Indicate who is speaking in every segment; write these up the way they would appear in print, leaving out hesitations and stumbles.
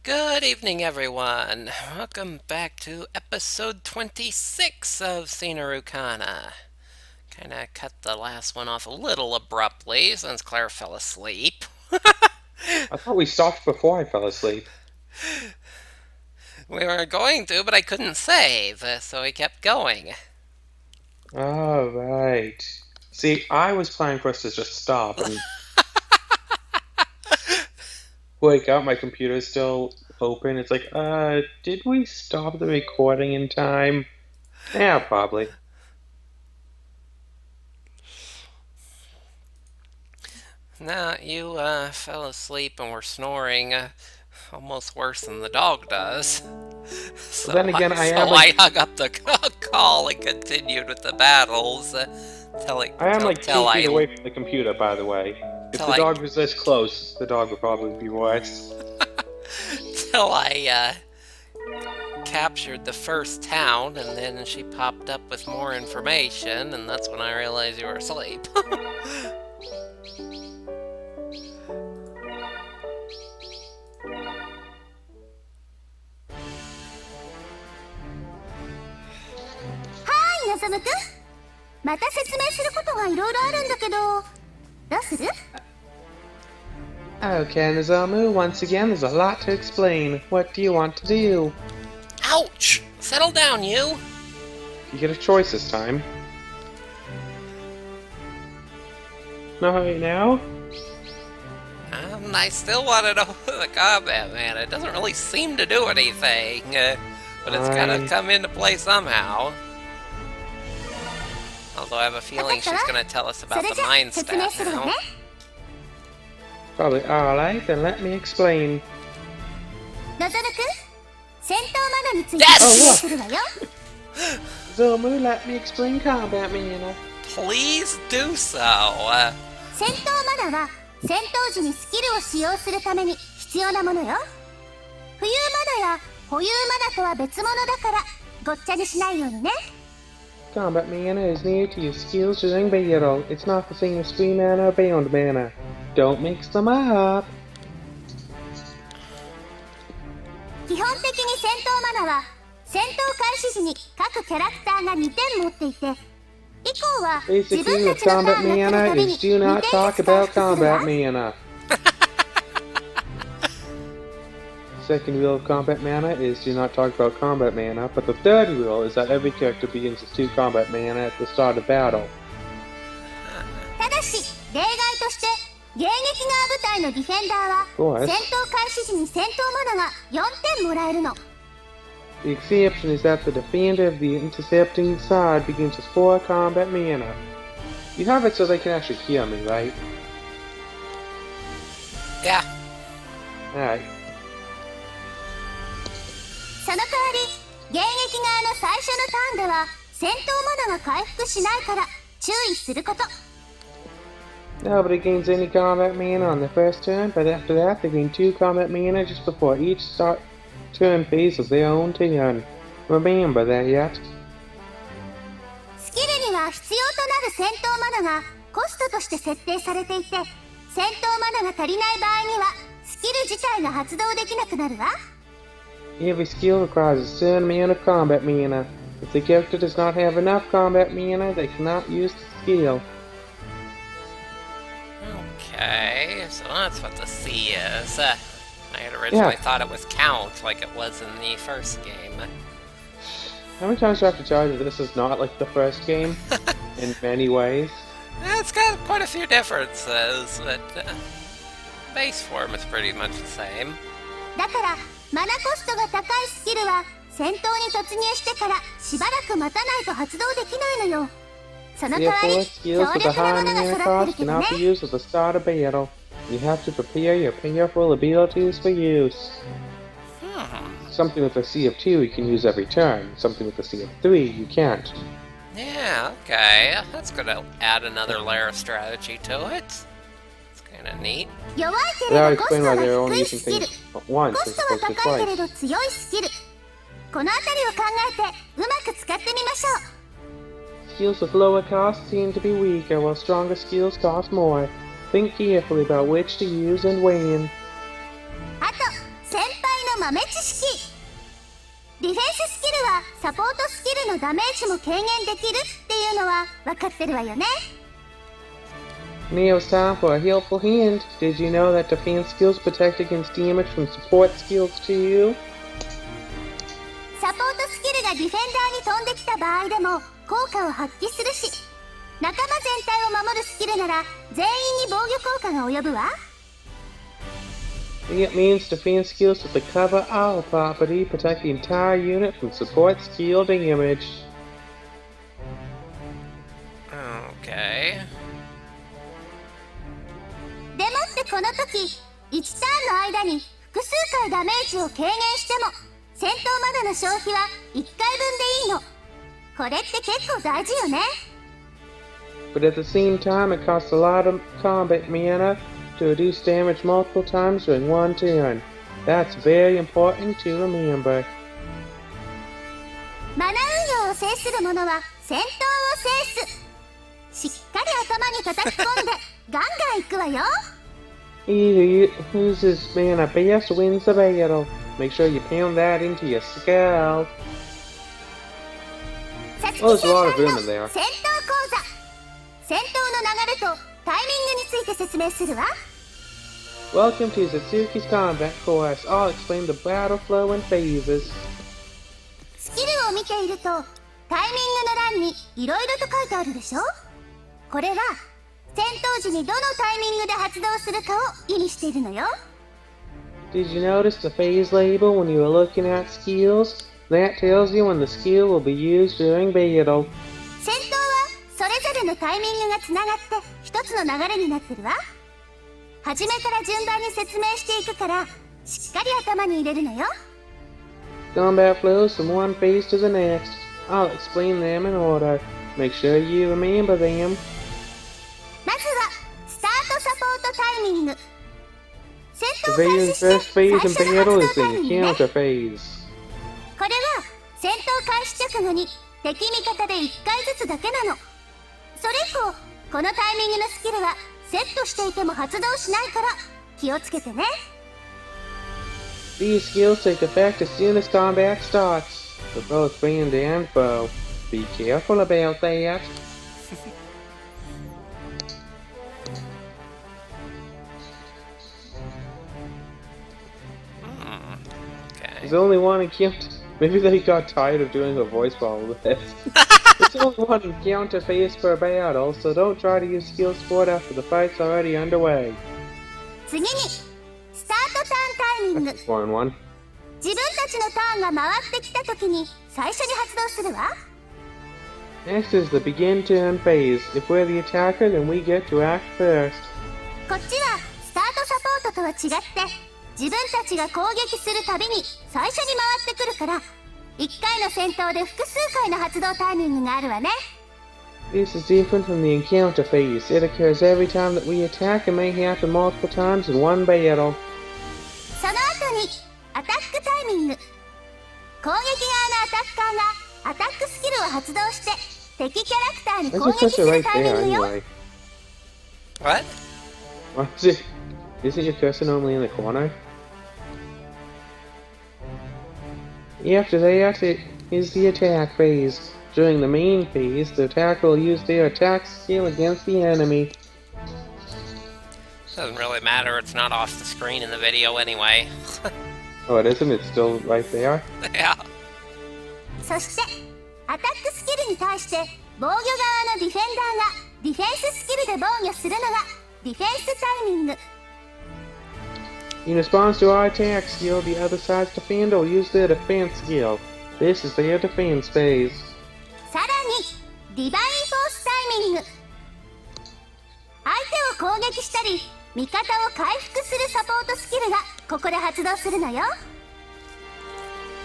Speaker 1: Good evening, everyone. Welcome back to episode 26 of Seinarukana. Kinda cut the last one off a little abruptly since Claire fell asleep.
Speaker 2: I thought we stopped before I fell asleep.
Speaker 1: We were going to, but I couldn't save, so we kept going.
Speaker 2: Oh, right. See, I was planning for us to just stop and wake up. My computer's still open. It's like, did we stop the recording in time? Yeah, probably.
Speaker 1: No, you fell asleep and were snoring almost worse than the dog does. So,
Speaker 2: Then again,
Speaker 1: I hung up the call and continued with the battles.
Speaker 2: I am like 2 feet away from the computer, by the way. If the dog was this close, the dog would probably be worse.
Speaker 1: Till I captured the first town, and then she popped up with more information, and that's when I realized you were asleep.
Speaker 3: Hi, Nozomu-kun. また説明することがいろいろあるんだけど、どうする?
Speaker 2: Okay, Nozomu, once again, there's a lot to explain. What do you want to do?
Speaker 1: Ouch! Settle down, you!
Speaker 2: You get a choice this time. Not right now?
Speaker 1: I still want to know the combat, man. It doesn't really seem to do anything, but it's gotta come into play somehow. Although I have a feeling she's gonna tell us about the mind stuff now.
Speaker 2: Probably. Alright, then let me explain.
Speaker 3: Nozomu-kun, 戦闘マナについて
Speaker 1: Yes!
Speaker 3: 説明するわよ。
Speaker 2: Zomu, let me explain combat mana.
Speaker 1: Please do so.
Speaker 3: 戦闘マナは戦闘時にスキルを使用するために必要なものよ。浮遊マナや保有マナとは別物だからごっちゃにしないようにね。
Speaker 2: Combat mana is needed to use skills during battle. It's not the same as free mana or bound mana. Don't mix them up.
Speaker 3: 基本的に戦闘マナは戦闘開始時に各キャラクターが2点持っていて、以降は自
Speaker 2: Basically,
Speaker 3: 分た
Speaker 2: with
Speaker 3: ちのター
Speaker 2: combat
Speaker 3: ンが来るた
Speaker 2: mana
Speaker 3: びに
Speaker 2: is do
Speaker 3: 2
Speaker 2: not
Speaker 3: 点
Speaker 2: talk
Speaker 3: ずつ回
Speaker 2: about
Speaker 3: 復するわ。
Speaker 2: combat mana. Second rule of combat mana is do not talk about combat mana, but the third rule is that every character begins with 2 combat mana at the start of battle.
Speaker 3: ただし、例外として迎撃側部隊のディフェンダーは戦闘開始時に戦闘マナが4点もらえるの。
Speaker 2: The exception is that the defender of the intercepting side begins with 4 combat mana. You have it so they can actually hear me, right?
Speaker 1: Yeah.
Speaker 2: Alright.
Speaker 3: その代わり、迎撃側の最初のターンでは戦闘マナが回復しないから注意すること。
Speaker 2: Nobody gains any combat mana on the first turn, but after that they gain 2 combat mana just before each turn phase of their own turn. Remember that yet?
Speaker 3: スキルには必要となる戦闘マナがコストとして設定されていて、戦闘マナが足りない場合にはスキル自体が発動できなくなるわ。
Speaker 2: Every skill requires a certain amount of combat mana. If the character does not have enough combat mana, they cannot use the skill.
Speaker 1: Okay, so that's what the C is. I had originally thought it was count, like it was in the first game.
Speaker 2: How many times do I have to tell you that this is not like the first game? In many ways.
Speaker 1: It's got quite a few differences, but base form is pretty much the same.
Speaker 3: だからマナコストが高いスキルは戦闘に突入してからしばらく待たないと発動できないのよ。その代わり
Speaker 2: skills with a
Speaker 3: 強力な
Speaker 2: high
Speaker 3: ものが
Speaker 2: mana
Speaker 3: 揃ってる
Speaker 2: cost
Speaker 3: けど
Speaker 2: cannot
Speaker 3: ね。
Speaker 2: be used at the start of battle. You have to prepare your powerful abilities for use. Something with a C of 2 you can use every turn. Something with a C of 3 you can't.
Speaker 1: Yeah, okay. That's gonna add another layer of strategy to it. It's kinda neat.
Speaker 3: 弱いけ
Speaker 2: That
Speaker 3: れ
Speaker 2: would
Speaker 3: どコス
Speaker 2: explain
Speaker 3: ト
Speaker 2: why
Speaker 3: が
Speaker 2: they're only
Speaker 3: 低い
Speaker 2: using
Speaker 3: スキル。
Speaker 2: things once
Speaker 3: コ
Speaker 2: as
Speaker 3: ストは
Speaker 2: opposed to
Speaker 3: 高いけれ
Speaker 2: twice.
Speaker 3: ど強いスキル。このあたりを考えてうまく使ってみましょう。
Speaker 2: Skills with lower costs seem to be weaker, while stronger skills cost more. Think carefully about which to use and when.
Speaker 3: あと先輩の豆知識。ディフェンススキルはサポートスキルのダメージも軽減できるっていうのは分かってるわよね。
Speaker 2: Now it's time for a helpful hint. Did you know that defense skills protect against damage from support skills too?
Speaker 3: サポートスキルがディフェンダーに飛んできた場合でも効果を発揮するし、仲間全体を守るスキルなら全員に防御効果が及ぶわ。
Speaker 2: It means defense skills with the cover all property protect the entire unit from support skill damage.
Speaker 1: Okay.
Speaker 3: でもってこの時1ターンの間に複数回ダメージを軽減しても戦闘までの消費は1回分でいいの。これって結構大事よね。
Speaker 2: But at the same time, it costs a lot of combat mana to reduce damage multiple times during one turn. That's very important to remember.
Speaker 3: マナ運用を制する者は戦闘を制す。しっかり頭に叩き込んでガンガンいくわよ。
Speaker 2: Either uses mana best wins the battle. Make sure you pound that into your skull.
Speaker 3: さつき
Speaker 2: Well,
Speaker 3: 先
Speaker 2: there's a lot of
Speaker 3: 輩
Speaker 2: room
Speaker 3: の
Speaker 2: in
Speaker 3: 戦闘
Speaker 2: there.
Speaker 3: 講座。戦闘の流れとタイミングについて説明するわ。
Speaker 2: Welcome to Zatsuki's combat course. I'll explain the battle flow and phases.
Speaker 3: スキルを見ているとタイミングの欄にいろいろと書いてあるでしょ。これは戦闘時にどのタイミングで発動するかを意味しているのよ。
Speaker 2: Did you notice the phase label when you were looking at skills? That tells you when the skill will be used during battle.
Speaker 3: 戦闘はそれぞれのタイミングがつながって一つの流れになってるわ。初めから順番に説明していくからしっかり頭に入れるのよ。
Speaker 2: Combat flows from one phase to the next. I'll explain them in order. Make sure you remember them.
Speaker 3: まずはスタートサポートタイミング。戦
Speaker 2: The
Speaker 3: 闘開
Speaker 2: Vader's
Speaker 3: 始して
Speaker 2: first
Speaker 3: 最
Speaker 2: phase
Speaker 3: 初
Speaker 2: in
Speaker 3: の発
Speaker 2: battle
Speaker 3: 動
Speaker 2: is
Speaker 3: タイ
Speaker 2: the
Speaker 3: ミングね。
Speaker 2: encounter phase.
Speaker 3: これは戦闘開始直後に敵味方で1回ずつだけなの。それ以降このタイミングのスキルはセットしていても発動しないから気をつけてね。
Speaker 2: These skills take effect as soon as combat starts, for both friend and foe. Be careful about that.
Speaker 1: Okay.
Speaker 2: There's only one encounter. Maybe they got tired of doing a voice ball with this. There's only one encounter phase per battle, so don't try to use skill support after the fight's already underway.
Speaker 3: 次にスタートターンタイミング。
Speaker 2: That's one one.
Speaker 3: 自分たちのターンが回ってきた時に最初に発動するわ。
Speaker 2: Next is the begin turn phase. If we're the attacker, then we get to act first.
Speaker 3: こっちはスタートサポートとは違って自分たちが攻撃するたびに最初に回ってくるから1回の戦闘で複数回の発動タイミングがあるわね。
Speaker 2: This is different from the encounter phase. It occurs every time that we attack and may happen multiple times in one battle.
Speaker 3: その後にアタックタイミング。攻撃側のアタッカーがアタックスキルを発動して敵キャラクターに
Speaker 2: That's
Speaker 3: 攻
Speaker 2: your
Speaker 3: 撃す
Speaker 2: cursor
Speaker 3: る
Speaker 2: right
Speaker 3: タイミ
Speaker 2: there
Speaker 3: ングよ。
Speaker 2: anyway.
Speaker 1: What?
Speaker 2: Why is it? Isn't your cursor normally in the corner? After that, it is the attack phase. During the main phase, the attacker will use their attack skill against the enemy.
Speaker 1: Doesn't really matter, it's not off the screen in the video anyway.
Speaker 2: Oh, it isn't? It's still right there?
Speaker 1: Yeah.
Speaker 3: そしてアタックスキルに対して防御側のディフェンダーがディフェンススキルで防御するのがディフェンスタイミング。
Speaker 2: In response to our attack skill, the other side's defender will use their defense skill. This is their defense phase.
Speaker 3: さらにディバインフォースタイミング。相手を攻撃したり味方を回復するサポートスキルがここで発動するのよ。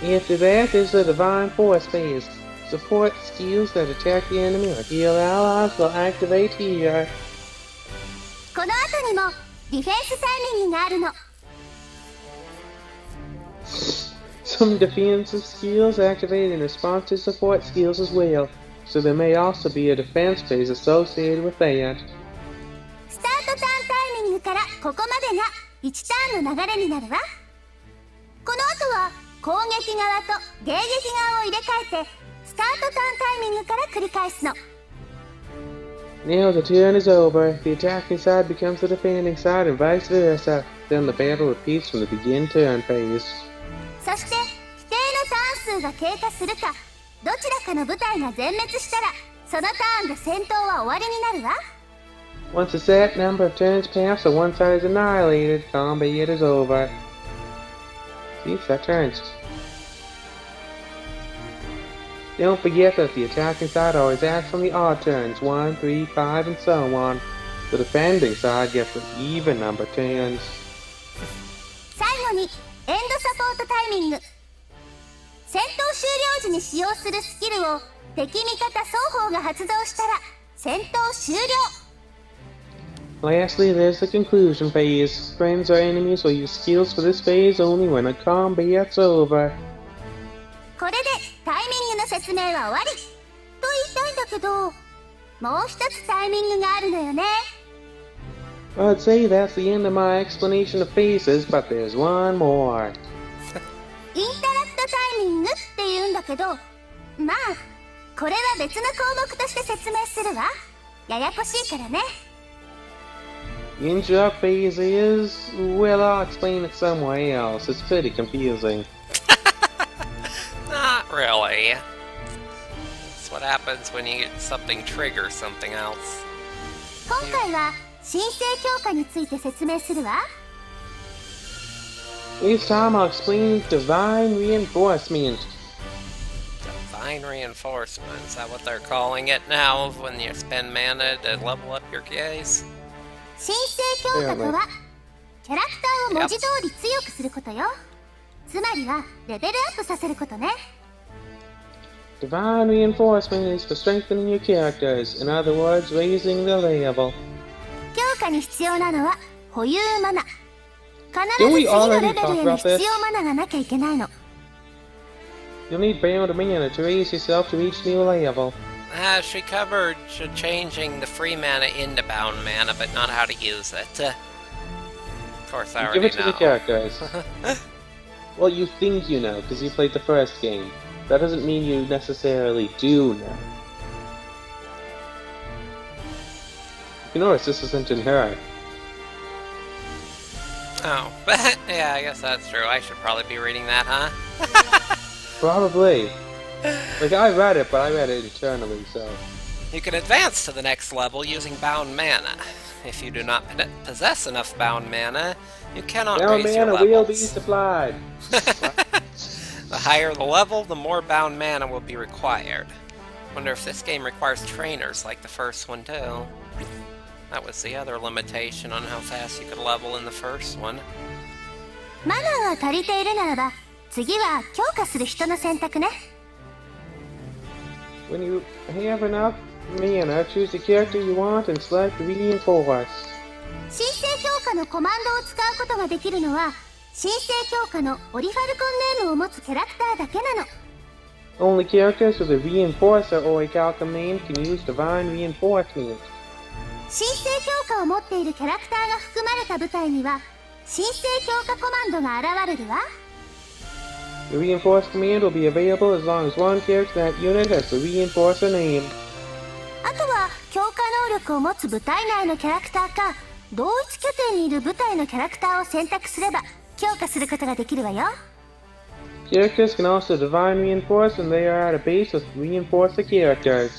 Speaker 2: After that is the divine force phase. Support skills that attack the enemy or heal allies will activate here.
Speaker 3: この後にもディフェンスタイミングがあるの。
Speaker 2: Some defensive skills activate in response to support skills as well, so there may also be a defense phase associated with that.
Speaker 3: スタートターンタイミングからここまでが1ターンの流れになるわ。この後攻撃側と迎撃側を入れ替えてスタートターンタイミングから繰り返すの。
Speaker 2: Now the turn is over. The attacking side becomes the defending side and vice versa. Then the battle repeats from the begin turn phase.
Speaker 3: そして規定のターン数が経過するかどちらかの部隊が全滅したらそのターンで戦闘は終わりになるわ。
Speaker 2: Once a set number of turns pass or one side is annihilated, combat is over. See, set turns. Don't forget that the attacking side always acts on the odd turns, 1, 3, 5, and so on. The defending side gets an even number of turns.
Speaker 3: 最後にエンドサポートタイミング。戦闘終了時に使用するスキルを敵味方双方が発動したら戦闘終了。
Speaker 2: Lastly, there's the conclusion phase. Friends or enemies will use skills for this phase only when the combat's over.
Speaker 3: これでタイミングの説明は終わりと言いたいんだけど、もう一つタイミングがあるのよね。
Speaker 2: I'd say that's the end of my explanation of phases, but there's one more.
Speaker 3: インタラクトタイミングって言うんだけど、まあこれは別の項目として説明するわ。ややこしいからね。
Speaker 2: The interrupt phase is, well, I'll explain it somewhere else. It's pretty confusing.
Speaker 1: Not really. That's what happens when you get something trigger something else.
Speaker 3: 今回は神聖強化について説明するわ。
Speaker 2: This time I'll explain divine reinforcement.
Speaker 1: Divine reinforcement, is that what they're calling it now when you spend mana to level up your guys?
Speaker 3: 神聖強化とはキャラクターを文字通り強くすることよ。つまりはレベルアップさせることね。
Speaker 2: Divine reinforcement is for strengthening your characters. In other words, raising their level.
Speaker 3: 強化に必要なのは保有マナ。必ず
Speaker 2: Didn't
Speaker 3: 次
Speaker 2: we
Speaker 3: の
Speaker 2: already
Speaker 3: レベル
Speaker 2: talk
Speaker 3: への
Speaker 2: about
Speaker 3: 必
Speaker 2: this?
Speaker 3: 要マナがなきゃいけないの。
Speaker 2: You'll need bound mana to raise yourself to each new level.
Speaker 1: She covered changing the free mana into bound mana, but not how to use it. Of course, I
Speaker 2: You
Speaker 1: already
Speaker 2: give it to
Speaker 1: know.
Speaker 2: the characters. Well, you think you know, because you played the first game. That doesn't mean you necessarily do know. You notice this isn't in her.
Speaker 1: Oh, but yeah, I guess that's true. I should probably be reading that, huh?
Speaker 2: Probably. Like, I read it, but I read it internally, so...
Speaker 1: You can advance to the next level using bound mana. If you do not possess enough bound mana, you cannot
Speaker 2: Bound
Speaker 1: raise your
Speaker 2: mana will be
Speaker 1: levels.
Speaker 2: supplied.
Speaker 1: The higher the level, the more bound mana will be required. Wonder if this game requires trainers like the first one too. That was the other limitation on how fast you could level in the first one.
Speaker 3: マナが足りているならば次は強化する人の選択ね。
Speaker 2: When you have enough mana, choose the character you want and select Reinforce.
Speaker 3: 神聖強化のコマンドを使うことができるのは神聖強化のオリファルコンネームを持つキャラクターだけなの。
Speaker 2: Only characters with a Reinforcer or a Calcum name can use Divine Reinforcement.
Speaker 3: 神聖強化を持っているキャラクターが含まれた部隊には神聖強化コマンドが現れるわ。
Speaker 2: The Reinforce command will be available as long as one character in that unit has the Reinforcer name.
Speaker 3: あとは強化能力を持つ部隊内のキャラクターか同一拠点にいる部隊のキャラクターを選択すれば強化することができるわよ。
Speaker 2: Characters can also Divine Reinforce when they are at a base with Reinforcer characters.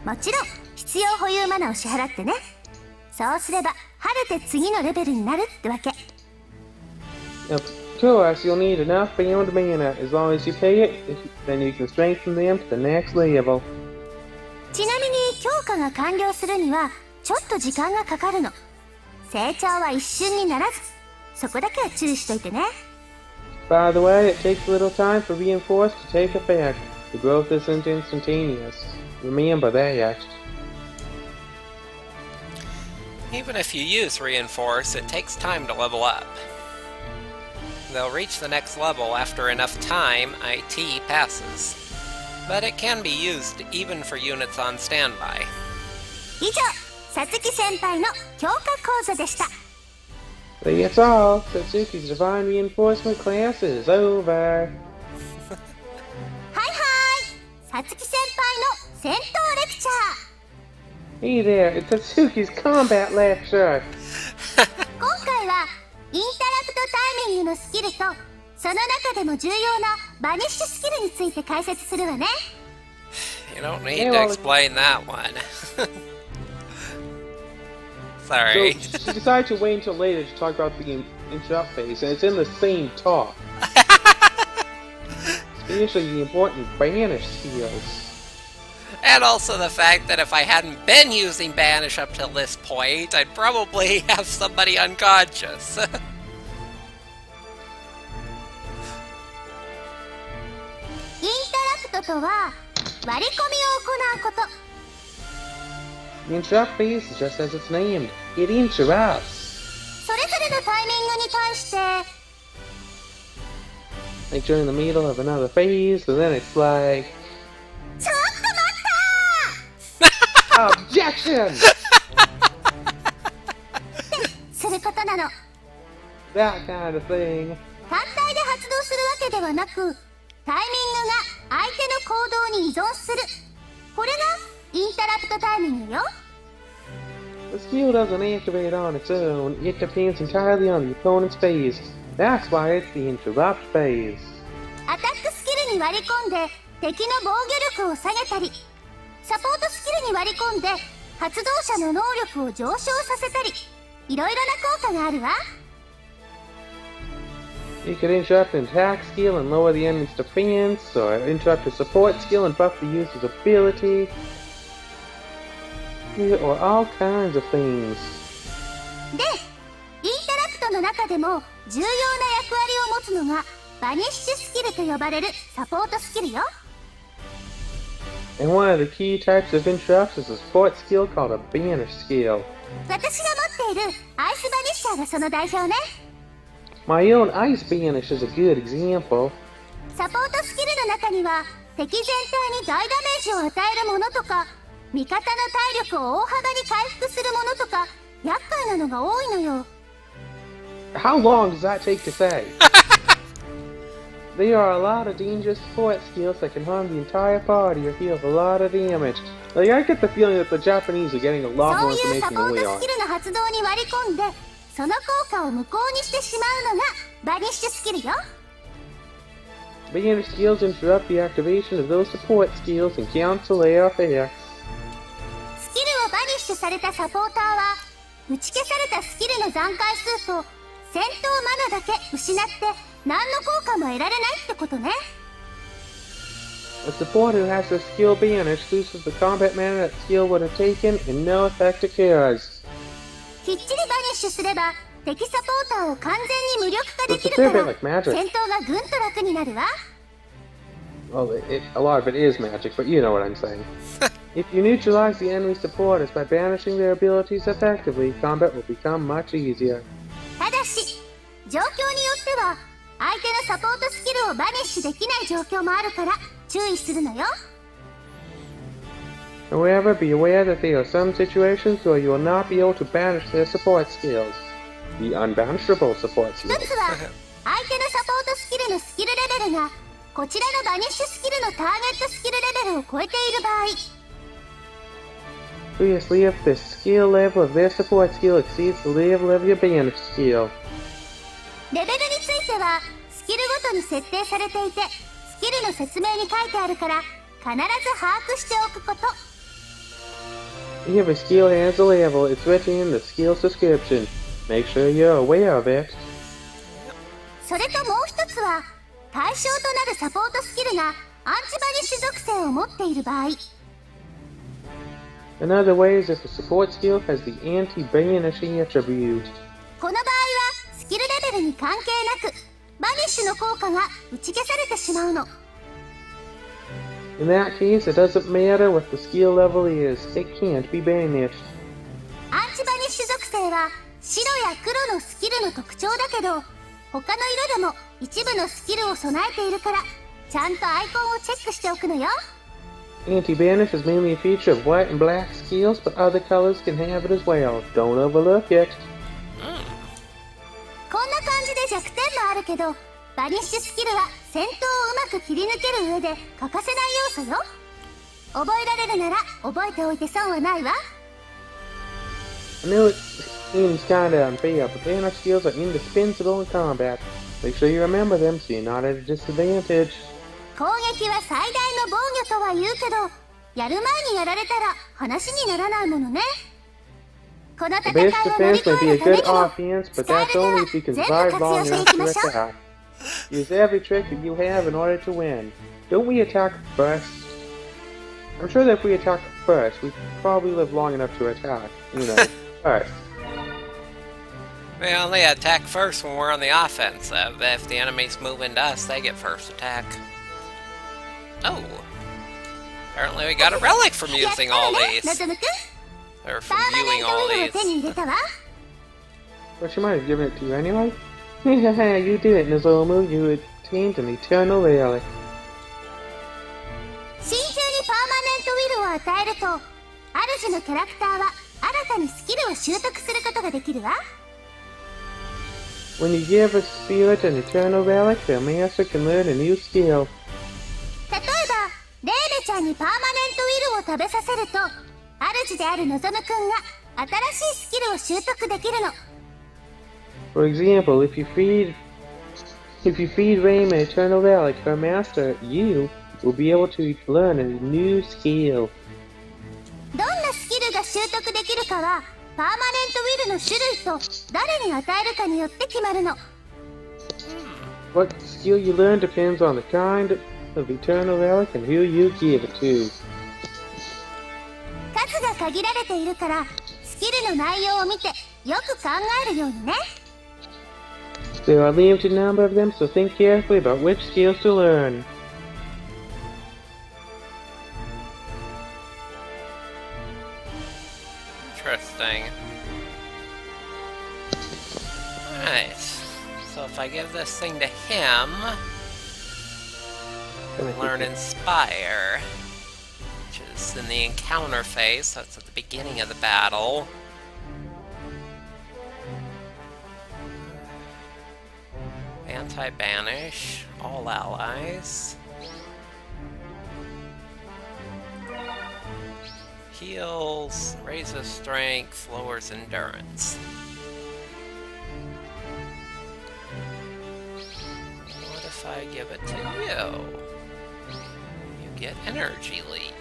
Speaker 3: もちろん必要保有マナを支払ってね。そうすれば晴れて次のレベルになるってわけ。
Speaker 2: Of course, you'll need enough bound mana. As long as you pay it, then you can strengthen them to the next level.
Speaker 3: ちなみに強化が完了するにはちょっと時間がかかるの。成長は一瞬にならず、そこだけは注意しといてね。
Speaker 2: By the way, it takes a little time for Reinforce to take effect. The growth isn't instantaneous. Remember that.
Speaker 1: Even if you use Reinforce, it takes time to level up. They'll reach the next level after enough time IT passes. But it can be used even for units on standby.
Speaker 3: 以上、さつき先輩の強化講座でした。
Speaker 2: That's all. Satsuki's divine reinforcement class is over.
Speaker 3: はいさつき先輩の戦闘レクチャー。
Speaker 2: Hey there, it's Satsuki's combat lecture.
Speaker 3: 今回はインタラクトタイミングのスキルとその中でも重要なバニッシュスキルについて解説するわね。
Speaker 1: You don't need to explain that one. Sorry.
Speaker 2: So she decided to wait until later to talk about the interrupt phase, and it's in the same talk. Especially the important banish skills.
Speaker 1: And also the fact that if I hadn't been using Banish up till this point, I'd probably have somebody unconscious.
Speaker 3: インタラクトとは割り込みを行うこと。
Speaker 2: The interrupt phase is just as it's named. It interrupts.
Speaker 3: それぞれのタイミングに対して
Speaker 2: Like during the middle of another phase, and then it's like...
Speaker 3: ちょっと待った
Speaker 2: Objection!
Speaker 3: することなの。
Speaker 2: That kind of thing.
Speaker 3: 単体で発動するわけではなく、タイミングが相手の行動に依存する。これがインタラプトタイミングよ。
Speaker 2: The skill doesn't activate on its own. It depends entirely on the opponent's phase. That's why it's the interrupt phase.
Speaker 3: アタックスキルに割り込んで敵の防御力を下げたり、サポートスキルに割り込んで発動者の能力を上昇させたり、いろいろな効果があるわ。
Speaker 2: You could interrupt an attack skill and lower the enemy's defense, or interrupt a support skill and buff the user's ability, or all kinds of things.
Speaker 3: で、インタラクトの中でも重要な役割を持つのがバニッシュスキルと呼ばれるサポートスキルよ。
Speaker 2: And one of the key types of interrupts is a support skill called a banish skill.
Speaker 3: 私が持っているアイスバニッシャーがその代表ね。
Speaker 2: My own ice banish is a good example.
Speaker 3: サポートスキルの中には敵全体に大ダメージを与えるものとか、味方の体力を大幅に回復するものとか、厄介なのが多いのよ。
Speaker 2: How long does that take to say? There are a lot of dangerous support skills that can harm the entire party or deal a lot of damage. Like, I get the feeling that the Japanese are getting a lot
Speaker 3: そ
Speaker 2: more
Speaker 3: ういうサ
Speaker 2: information
Speaker 3: ポ
Speaker 2: than
Speaker 3: ー
Speaker 2: we
Speaker 3: ト
Speaker 2: are.
Speaker 3: スキルの発動に割り込んで、その効果を無効にしてしまうのがバニッシュスキルよ。
Speaker 2: Banish skills interrupt the activation of those support skills and cancel their effects.
Speaker 3: スキルをバニッシュされたサポーターは、打ち消されたスキルの残回数と戦闘マナだけ失って何の効果も得られないってことね。
Speaker 2: A supporter who has their skill banished loses the combat mana that skill would have taken and no effect occurs.
Speaker 3: きっちりバニッシュすれば敵サポーターを完全に無力化できる
Speaker 2: It's a
Speaker 3: か
Speaker 2: fair
Speaker 3: ら
Speaker 2: bit like magic.
Speaker 3: 戦闘がぐんと楽になるわ。
Speaker 2: Well, a lot of it is magic, but you know what I'm saying. If you neutralize the enemy supporters by banishing their abilities effectively, combat will become much easier.
Speaker 3: ただし状況によっては相手のサポートスキルをバニッシュできない状況もあるから注意するのよ。
Speaker 2: However, be aware that there are some situations where you will not be able to banish their support skills. The unbanishable support
Speaker 3: 一
Speaker 2: skills.
Speaker 3: つは相手のサポートスキルのスキルレベルがこちらのバニッシュスキルのターゲットスキルレベルを超えている場合、
Speaker 2: Previously, if the skill level of their support skill exceeds the level of your banish skill.
Speaker 3: レベルについてはスキルごとに設定されていて、スキルの説明に書いてあるから必ず把握しておくこと。
Speaker 2: If a skill has a level, it's written in the skill's description. Make sure you're aware of it.
Speaker 3: それともう一つは対象となるサポートスキルがアンチバニッシュ属性を持っている場合、
Speaker 2: Another way is if the support skill has the anti-banishing attribute.
Speaker 3: この場合はスキルレベルに関係なくバニッシュの効果が打ち消されてしまうの。
Speaker 2: In that case, it doesn't matter what the skill level is. It can't be banished.
Speaker 3: アンチバニッシュ属性は白や黒のスキルの特徴だけど、他の色でも一部のスキルを備えているからちゃんとアイコンをチェックしておくのよ。
Speaker 2: Anti-banish is mainly a feature of white and black skills, but other colors can have it as well. Don't overlook it.
Speaker 3: 弱点もあるけど、バニッシュスキルは戦闘をうまく切り抜ける上で欠かせない要素よ。覚えられるなら覚えておいて損はないわ。
Speaker 2: I know it seems kinda unfair, but banner skills are indispensable in combat. Make sure you remember them so you're not at a disadvantage.
Speaker 3: 攻撃は最大の防御とは言うけど、やる前にやられたら話にならないものね。この
Speaker 2: The
Speaker 3: 戦い
Speaker 2: best
Speaker 3: を乗り
Speaker 2: defense
Speaker 3: 越
Speaker 2: may
Speaker 3: え
Speaker 2: be
Speaker 3: る
Speaker 2: a
Speaker 3: ため
Speaker 2: good
Speaker 3: にも、
Speaker 2: offense, but
Speaker 3: 使え
Speaker 2: that's
Speaker 3: る手
Speaker 2: only
Speaker 3: は
Speaker 2: if you can
Speaker 3: 全部
Speaker 2: survive
Speaker 3: 活
Speaker 2: long
Speaker 3: 用してい
Speaker 2: enough
Speaker 3: き
Speaker 2: to
Speaker 3: ましょう。
Speaker 2: attack. Use every trick that you have in order to win. Don't we attack first? I'm sure that if we attack first, we probably live long enough to attack, first.
Speaker 1: We only attack first when we're on the offensive. If the enemies move into us, they get first attack. Oh. Apparently we got a relic from
Speaker 3: やった
Speaker 1: using
Speaker 3: の
Speaker 1: all
Speaker 3: ね、
Speaker 1: these.
Speaker 3: のぞむくん。
Speaker 1: Or
Speaker 3: パ
Speaker 1: from
Speaker 3: ーマネ
Speaker 1: viewing
Speaker 3: ント
Speaker 1: all
Speaker 3: ウィルを手
Speaker 1: these.
Speaker 3: に入れたわ。
Speaker 2: Well, she might have given it to you anyway. You did it, Nozomu. You attained an eternal relic.
Speaker 3: 真鍮にパーマネントウィルを与えると、主のキャラクターは新たにスキルを習得することができるわ。
Speaker 2: When you give a spirit an eternal relic, their master can learn a new skill.
Speaker 3: 例えば、レーベちゃんにパーマネントウィルを食べさせると、主であるのぞむくんが新しいスキルを習得できるの。
Speaker 2: For example, if you feed Rain an eternal relic, her master, you, will be able to learn a new skill.
Speaker 3: どんなスキルが習得できるかは、パーマネントウィルの種類と誰に与えるかによって決まるの。
Speaker 2: What skill you learn depends on the kind of eternal relic and who you give it to.
Speaker 3: 数が限られているから、スキルの内容を見てよく考えるようにね。
Speaker 2: There are a limited number of them, so think carefully about which skills to learn.
Speaker 1: Interesting. Alright. So if I give this thing to him, learn Inspire, which is in the encounter phase, so it's at the beginning of the battle. Anti-banish all allies. Heals, raises strength, lowers endurance. What if I give it to you? You get energy leak.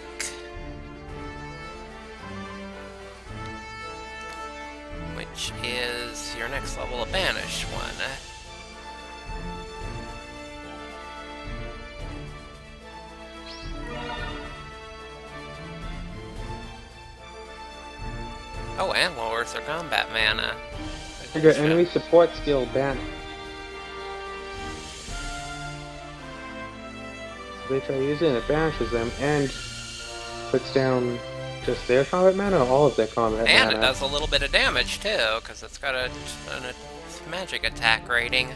Speaker 1: Which is your next level of banish one. Oh, and lowers their combat mana.
Speaker 2: Your enemy support skill ban. They try using it, banishes them, and puts down just their combat mana or all of their combat
Speaker 1: And
Speaker 2: mana.
Speaker 1: it does a little bit of damage too, because it's got a magic attack rating.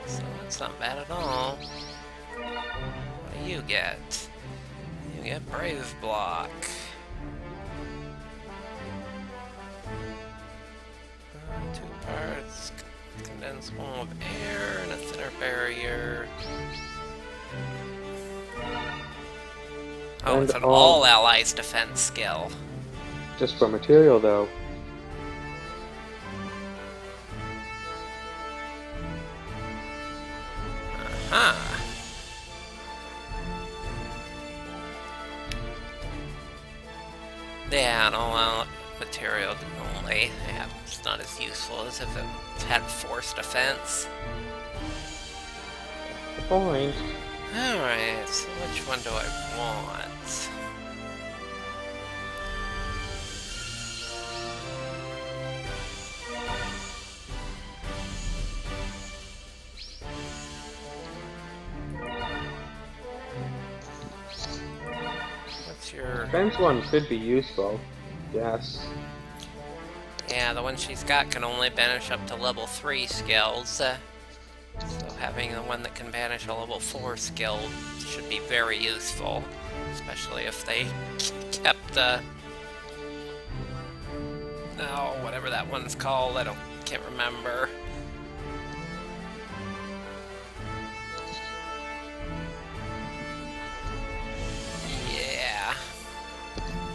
Speaker 1: So it's not bad at all. What do you get? You get Brave Block. Two parts, condensed wall of air, and a thinner barrier. Oh,
Speaker 2: And
Speaker 1: it's an
Speaker 2: all-
Speaker 1: all allies defense skill.
Speaker 2: Just for material, though.
Speaker 1: Huh. Yeah, an all-out material only. Yeah, it's not as useful as if it had force defense.
Speaker 2: The point.
Speaker 1: Alright, so which one do I want? What's your...
Speaker 2: Defense one could be useful. Yes.
Speaker 1: Yeah, the one she's got can only banish up to level 3 skills. So having the one that can banish a level 4 skill should be very useful. Especially if they kept, oh, whatever that one's called, can't remember.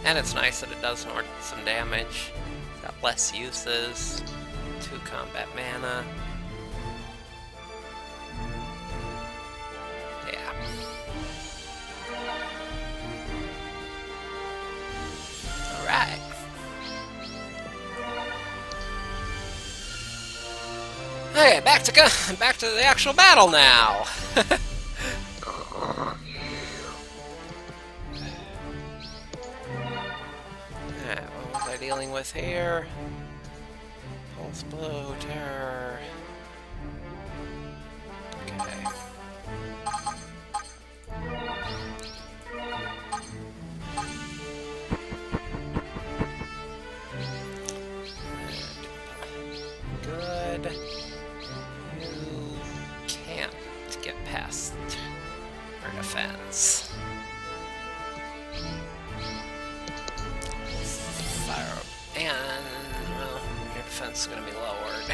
Speaker 1: And it's nice that it does some damage. It's got less uses. 2 combat mana. Yeah. Alright. Okay, back to the actual battle now. Alright, what was I dealing with here? Pulse blow, terror. Okay. Good. You can't get past her defense. Fire. And, well, your defense is going to be lowered.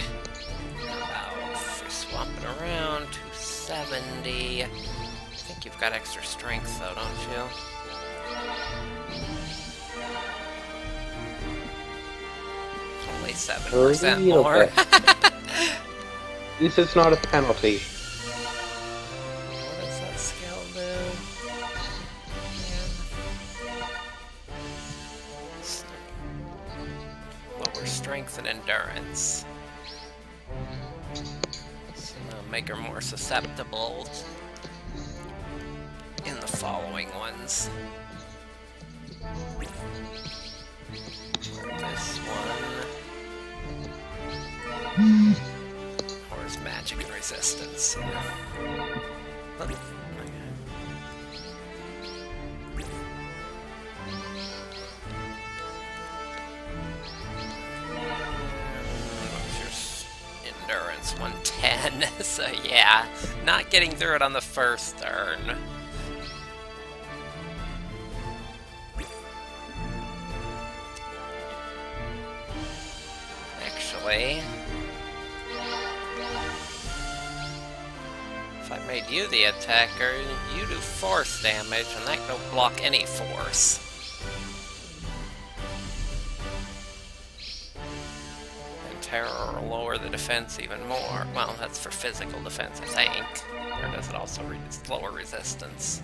Speaker 1: About, for swapping around, 270. I think you've got extra strength, though, don't you? Only 7% more.
Speaker 2: This is not a penalty.
Speaker 1: What does that skill do? Lower strength and endurance. So that'll make her more susceptible in the following ones. This one. Or is magic and resistance. Oh, okay. Endurance 110. So yeah, not getting through it on the first turn. Actually, if I made you the attacker, you do force damage, and that don't block any force. And terror will lower the defense even more. Well, that's for physical defense, I think. Or does it also lower resistance?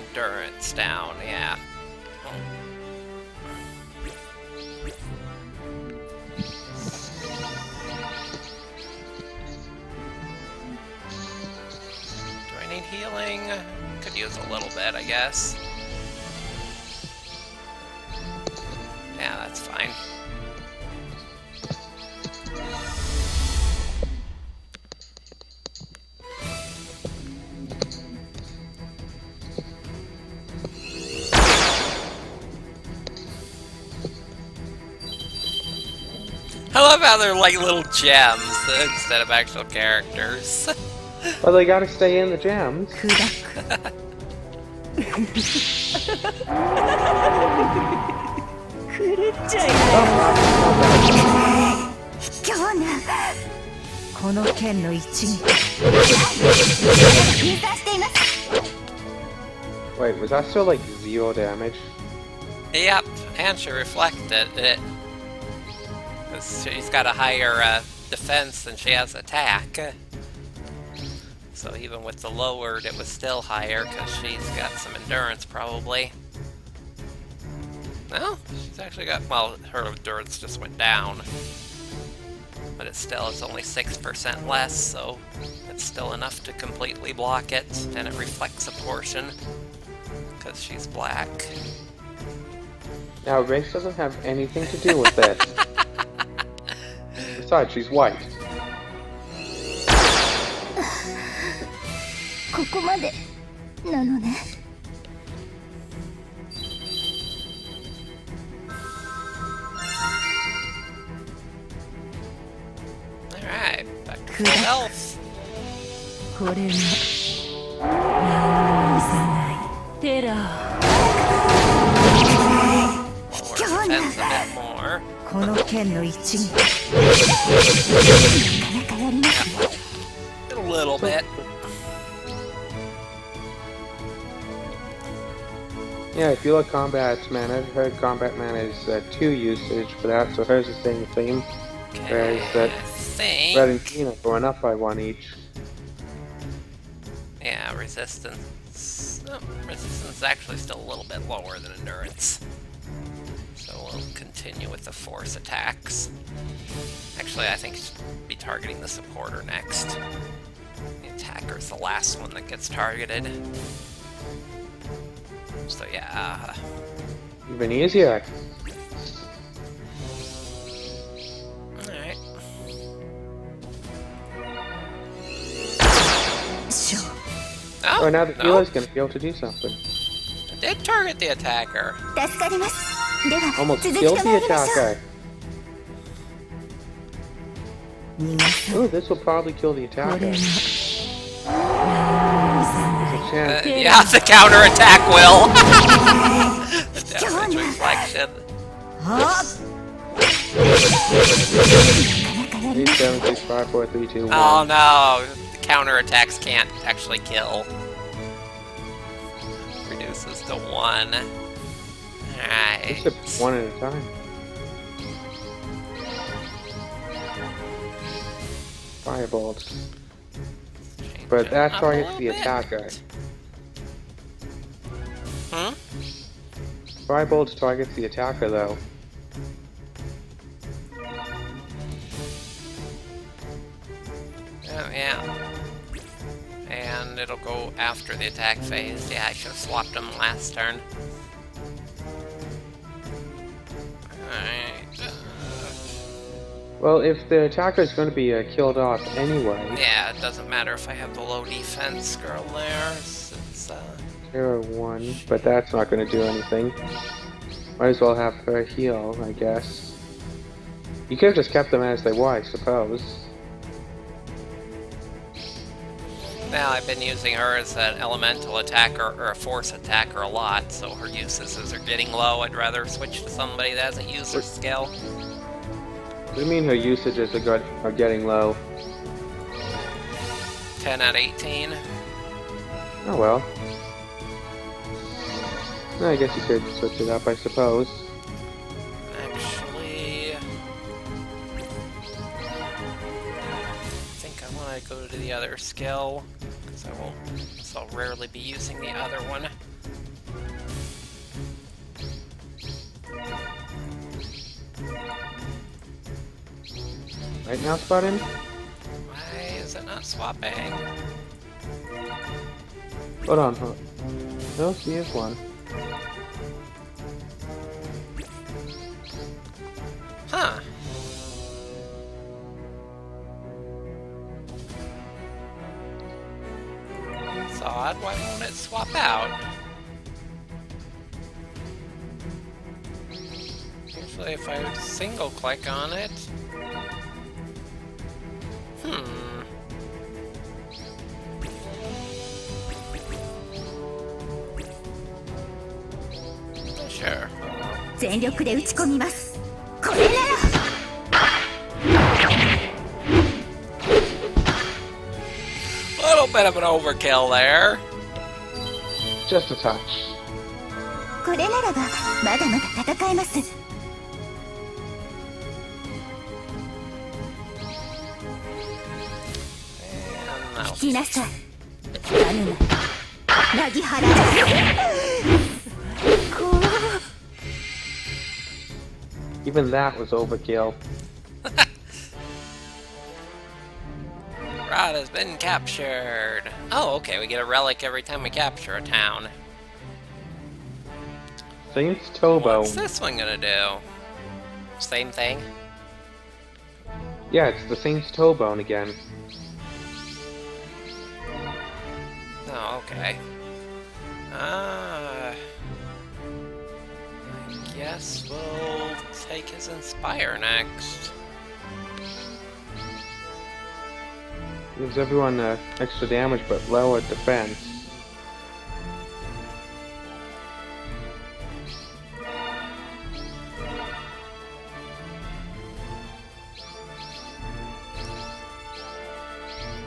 Speaker 1: Endurance down, yeah. Do I need healing? Could use a little bit, I guess. Yeah, that's fine. I love how they're like little gems instead of actual characters.
Speaker 2: Well, they gotta stay in the gems. Wait, was that still like 0 damage?
Speaker 1: Yep, and she reflected it. She's got a higher defense than she has attack. So even with the lowered, it was still higher because she's got some endurance probably. No, she's actually got, well, her endurance just went down. But it still is only 6% less, so it's still enough to completely block it, and it reflects a portion because she's black.
Speaker 2: Now, race doesn't have anything to do with this. Besides, she's white.
Speaker 1: Alright, back to full health. Lower defense a bit more. little bit.
Speaker 2: Yeah, if you look combat mana, her combat mana is 2 usage for that, so hers is staying the same.
Speaker 1: Okay,
Speaker 2: Whereas that
Speaker 1: I think...
Speaker 2: Red and green are going up by 1 each.
Speaker 1: Yeah, resistance... Oh, resistance is actually still a little bit lower than endurance. So we'll continue with the force attacks. Actually, I think she'll be targeting the supporter next. The attacker's the last one that gets targeted. So yeah.
Speaker 2: Even easier.
Speaker 1: Alright.
Speaker 2: Oh, now the
Speaker 1: no.
Speaker 2: healer's gonna be able to do something.
Speaker 1: It did target the attacker.
Speaker 3: 助かります。では
Speaker 2: Almost
Speaker 3: 続き
Speaker 2: killed
Speaker 3: と
Speaker 2: the
Speaker 3: 参りましょう。
Speaker 2: attacker. Ooh, this will probably kill the attacker. There's a chance.
Speaker 1: Yeah, the counterattack will. Damage reflection.
Speaker 2: 8, 7, 6, 5, 4, 3, 2, 1.
Speaker 1: Oh no, the counterattacks can't actually kill. Reduces to 1. Alright.
Speaker 2: Just 1 at a time. Firebolts. But that targets the attacker.
Speaker 1: Hmm?
Speaker 2: Firebolts targets the attacker though.
Speaker 1: Oh, yeah. And it'll go after the attack phase. Yeah, I should have swapped them last turn. Alright.
Speaker 2: Well, if the attacker is going to be killed off anyway.
Speaker 1: Yeah, it doesn't matter if I have the low defense girl there. It's
Speaker 2: 0, 1, but that's not going to do anything. Might as well have her heal, I guess. You could have just kept them as they were, I suppose.
Speaker 1: Now I've been using her as an elemental attacker or a force attacker a lot, so her uses are getting low. I'd rather switch to somebody that hasn't used her skill.
Speaker 2: What do you mean her usages are getting low?
Speaker 1: 10 out of 18.
Speaker 2: Oh well. I guess you could switch it up, I suppose.
Speaker 1: Actually, I think I want to go to the other skill, because I'll rarely be using the other one.
Speaker 2: Right now, Spartan?
Speaker 1: Why is it not swapping?
Speaker 2: Hold on. No, she is one.
Speaker 1: Huh. It's odd. Why won't it swap out? Usually if I single click on it... Sure.
Speaker 3: 全力で打ち込みます。これなら
Speaker 1: Little bit of an overkill there.
Speaker 2: Just a touch.
Speaker 3: これならばまだまだ戦えます。
Speaker 1: And
Speaker 3: 聞きなさい。ダメな。なぎ払う。
Speaker 2: Even that was overkill.
Speaker 1: Rod has been captured. Oh, okay, we get a relic every time we capture a town.
Speaker 2: Saints Tobo.
Speaker 1: What's this one gonna do? Same thing?
Speaker 2: Yeah, it's the Saints Toebone again.
Speaker 1: Oh, okay. I guess we'll take his Inspire next.
Speaker 2: Gives everyone extra damage but lower defense.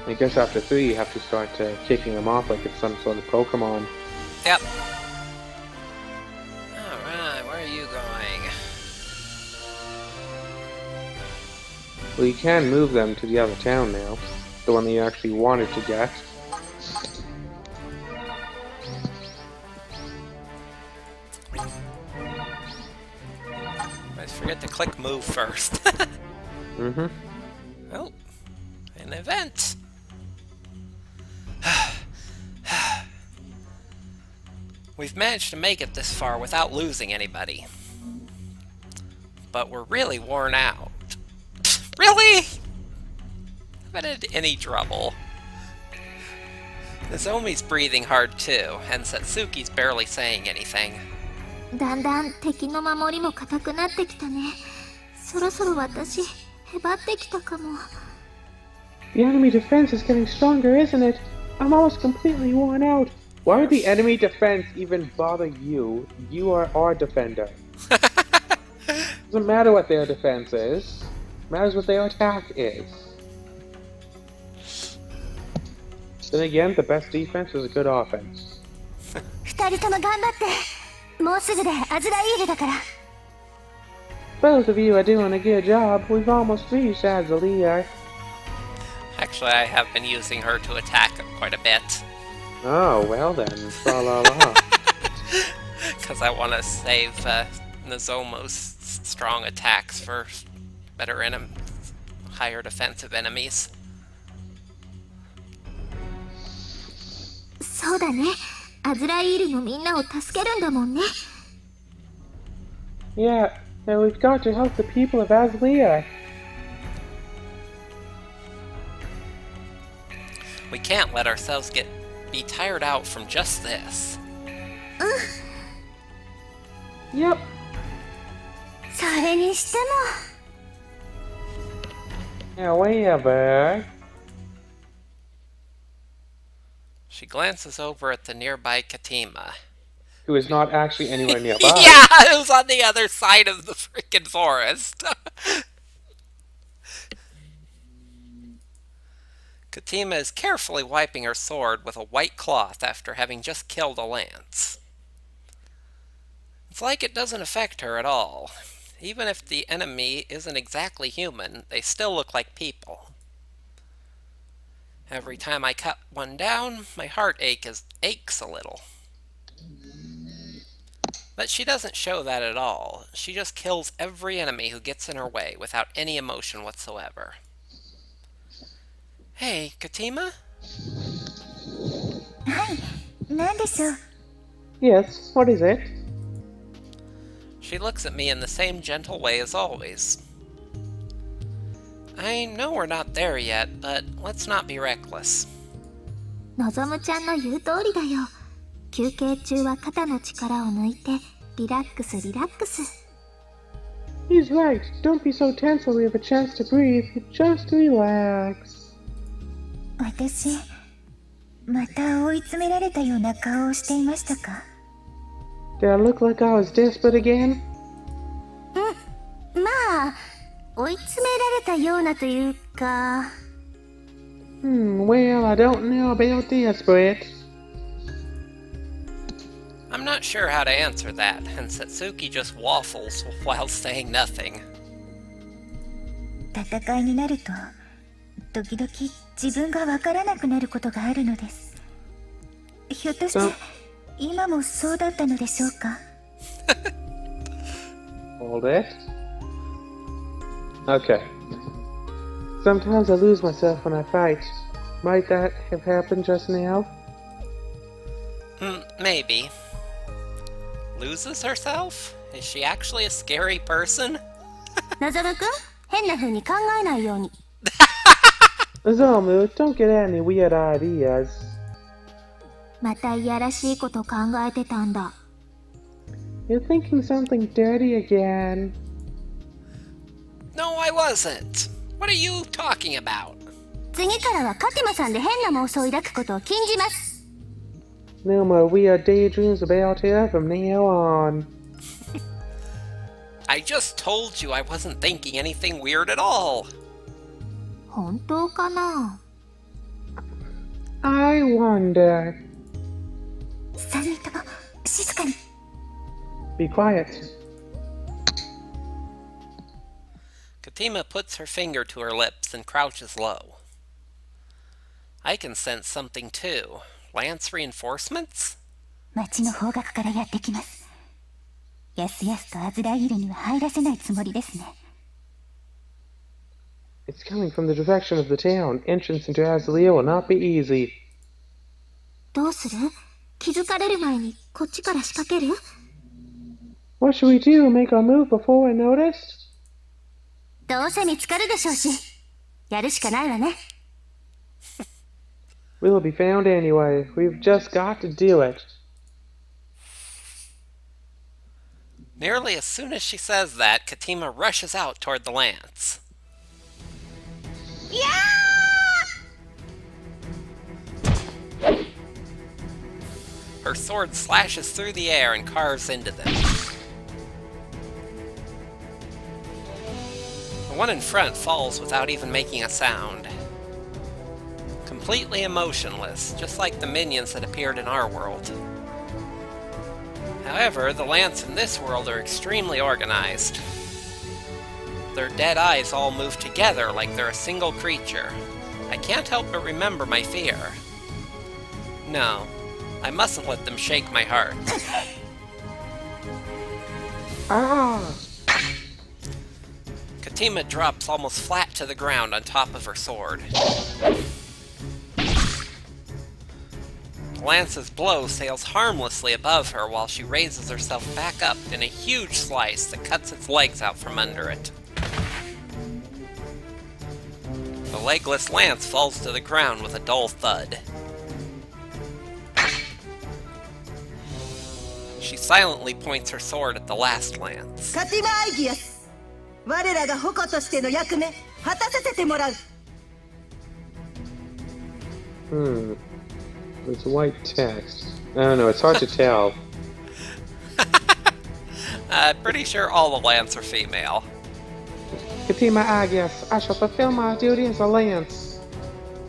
Speaker 2: I guess after 3 you have to start kicking them off like it's some sort of Pokemon.
Speaker 1: Yep. Alright, where are you going?
Speaker 2: Well, you can move them to the other town now. The one that you actually wanted to get.
Speaker 1: I forget to click move first.
Speaker 2: Mm-hmm.
Speaker 1: Oh, an event. We've managed to make it this far without losing anybody. But we're really worn out. Really? Haven't had any trouble. Nozomi's breathing hard too, and Satsuki's barely saying anything.
Speaker 3: だんだん敵の守りも硬くなってきたね。そろそろ私、へばってきたかも。
Speaker 2: The enemy defense is getting stronger, isn't it? I'm almost completely worn out. Why would the enemy defense even bother you? You are our defender. Doesn't matter what their defense is. Matters what their attack is. Then again, the best defense is a good offense.
Speaker 3: 二人とも頑張って。もうすぐでアズライールだから。
Speaker 2: Both of you are doing a good job. We've almost reached Aselia.
Speaker 1: Actually, I have been using her to attack quite a bit.
Speaker 2: Oh, well then. La la la.
Speaker 1: Because I want to save Nozomo's strong attacks for better higher defensive enemies.
Speaker 3: そうだね。アズライールのみんなを助けるんだもんね。
Speaker 2: Yeah, and we've got to help the people of Aselia.
Speaker 1: We can't let ourselves be tired out from just this.
Speaker 2: Yep.
Speaker 3: それにしても。
Speaker 2: However...
Speaker 1: She glances over at the nearby Katima.
Speaker 2: Who is not actually anywhere nearby.
Speaker 1: Yeah, who's on the other side of the freaking forest. Katima is carefully wiping her sword with a white cloth after having just killed a lance. It's like it doesn't affect her at all. Even if the enemy isn't exactly human, they still look like people. Every time I cut one down, my heart aches a little. But she doesn't show that at all. She just kills every enemy who gets in her way without any emotion whatsoever. Hey, Katima?
Speaker 3: はい、なんでしょう。
Speaker 2: Yes, what is it?
Speaker 1: She looks at me in the same gentle way as always. I know we're not there yet, but let's not be reckless.
Speaker 3: のぞむちゃんの言う通りだよ。休憩中は肩の力を抜いて、リラックスリラックス。
Speaker 2: He's right. Don't be so tense when we have a chance to breathe. Just relax.
Speaker 3: 私、また追い詰められたような顔をしていましたか？
Speaker 2: Did I look like I was desperate again?
Speaker 3: まあ、追い詰められたようなというか。
Speaker 2: Well, I don't know about desperate.
Speaker 1: I'm not sure how to answer that, and Satsuki just waffles while saying nothing.
Speaker 3: 戦いになると、時々自分がわからなくなることがあるのです。ひょっとして、今もそうだったのでしょうか？
Speaker 2: Hold it. Okay. Sometimes I lose myself when I fight. Might that have happened just now?
Speaker 1: Maybe. Loses herself? Is she actually a scary person?
Speaker 3: のぞむくん、変な風に考えないように。
Speaker 2: Zomu, don't get any weird ideas.
Speaker 3: またいやらしいこと考えてたんだ。
Speaker 2: You're thinking something dirty again.
Speaker 1: No, I wasn't. What are you talking about?
Speaker 3: 次からはカティマさんで変な妄想を抱くことを禁じます。
Speaker 2: No more weird daydreams about her from now on.
Speaker 1: I just told you I wasn't thinking anything weird at all.
Speaker 3: 本当かな？
Speaker 2: I wonder...
Speaker 3: 3人とも静かに。
Speaker 2: Be quiet.
Speaker 1: Katima puts her finger to her lips and crouches low. I can sense something too. Lance reinforcements?
Speaker 3: 町の方角からやってきます。やすやすとアズライールには入らせないつもりですね。
Speaker 2: It's coming from the direction of the town. Entrance into Aselia will not be easy.
Speaker 3: どうする？気づかれる前にこっちから仕掛ける？
Speaker 2: What should we do? Make our move before we're noticed?
Speaker 3: どうせ見つかるでしょうし、やるしかないわね。
Speaker 2: We'll be found anyway. We've just got to do it.
Speaker 1: Nearly as soon as she says that, Katima rushes out toward the lance. Her sword slashes through the air and carves into them. The one in front falls without even making a sound. Completely emotionless, just like the minions that appeared in our world. However, the Lance in this world are extremely organized. Their dead eyes all move together like they're a single creature. I can't help but remember my fear. No, I mustn't let them shake my heart.
Speaker 2: Ah!
Speaker 1: Katima drops almost flat to the ground on top of her sword. Lance's blow sails harmlessly above her while she raises herself back up in a huge slice that cuts its legs out from under it. The legless lance falls to the ground with a dull thud. She silently points her sword at the last lance.
Speaker 4: カティマ・アイギアス、我らが矛としての役目果たさせてもらう。
Speaker 2: There's white text. I don't know, it's hard to tell.
Speaker 1: I'm pretty sure all the Lance are female.
Speaker 2: Katima Agias, I shall fulfill my duty as a lance.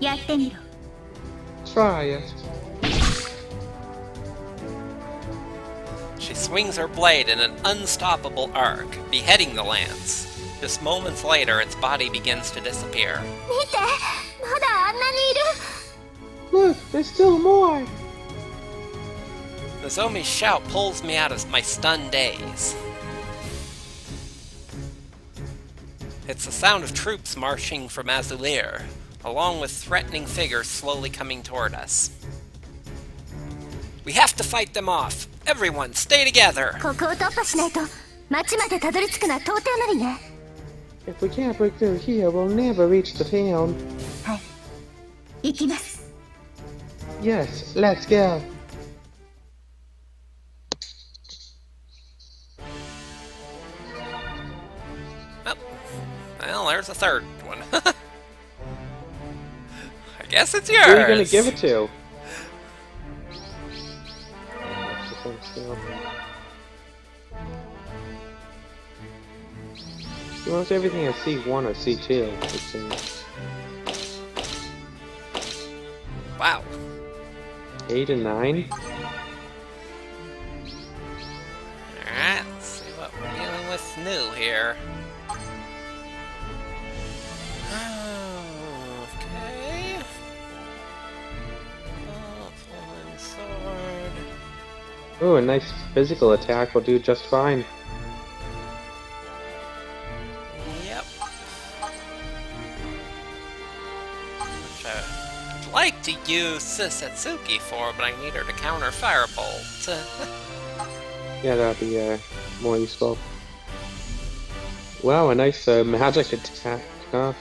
Speaker 3: やってみろ。
Speaker 2: Try it.
Speaker 1: She swings her blade in an unstoppable arc, beheading the lance. Just moments later, its body begins to disappear.
Speaker 3: 見て、まだあんなにいる。
Speaker 2: Look, there's still more.
Speaker 1: Nozomi's shout pulls me out of my stunned daze. It's the sound of troops marching from Aselia, along with threatening figures slowly coming toward us. We have to fight them off. Everyone, stay together.
Speaker 3: ここを突破しないと、町までたどり着くのは到底無理ね。
Speaker 2: If we can't break through here, we'll never reach the town.
Speaker 3: はい、行きます。
Speaker 2: Yes, let's go.
Speaker 1: Oh, well, there's a third one. I guess it's yours.
Speaker 2: Who are you gonna give it to? That's the thing still. He wants everything at C1 or C2, it seems.
Speaker 1: Wow.
Speaker 2: 8 and 9?
Speaker 1: Alright, let's see what we're dealing with new here. Okay. Oh, pulling sword.
Speaker 2: Ooh, a nice physical attack will do just fine.
Speaker 1: Yep. Which I'd like to use Sisatsuki for, but I need her to counter Firebolt.
Speaker 2: Yeah, that'd be more useful. Wow, a nice magic attack, huh?